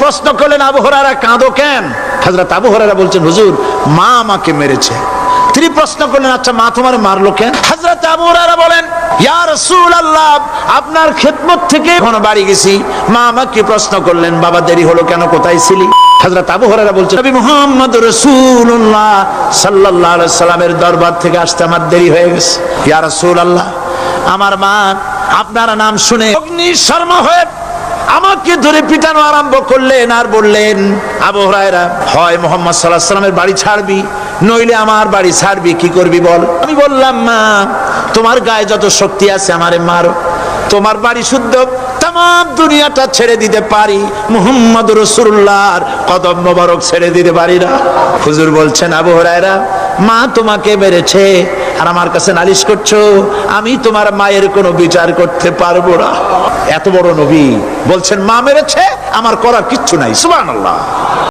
প্রশ্ন করলেন, আবু হুরায়রা কাঁদো কেন? হযরত আবু হুরায়রা বলছেন, হুজুর মা আমাকে মেরেছে। তিনি প্রশ্ন করলেন, আচ্ছা মা তোমার মারলো কেন? হযরত আবু হুরায়রা বলেন, ইয়া রাসূলুল্লাহ, আপনার খেদমত থেকে এখন বাড়ি গেছি, মা আমাকে প্রশ্ন করলেন, বাবা দেরি হলো কেন, কোথায় ছিলি? হযরত আবু হুরায়রা বলছেন, নবী মুহাম্মদ রাসূলুল্লাহ সাল্লাল্লাহু আলাইহি সাল্লামের দরবার থেকে আসতে আমার দেরি হয়ে গেছে। ইয়া রাসূলুল্লাহ, আমার মা আপনার নাম শুনে অগ্নিশর্মা হয়ে আমাকে ধরে পিটানো আরম্ভ করলেন আর বললেন, আবু হুরায়রা, হয় মুহাম্মদ সাল্লাল্লাহু আলাইহি সাল্লামের বাড়ি ছাড়বি, নইলে আমার বাড়ি ছাড়বি, কি করবি বল? আমি বললাম, মা তোমার গায়ে যত শক্তি আছে আমারে মারো, তোমার বাড়ি শুদ্ধ তাম দুনিয়াটা ছেড়ে দিতে পারি, মুহাম্মদ রাসূলুল্লাহর কদম মোবারক ছেড়ে দিতে পারি না। হুজুর বলছেন, আবু হুরায়রা, মা তোমাকে মেরেছে আর আমার কাছে নালিশ করছো, আমি তোমার মায়ের কোনো বিচার করতে পারবো না। এত বড় নবী বলছেন মা মেরেছে, আমার করার কিচ্ছু নাই। সুবহানাল্লাহ।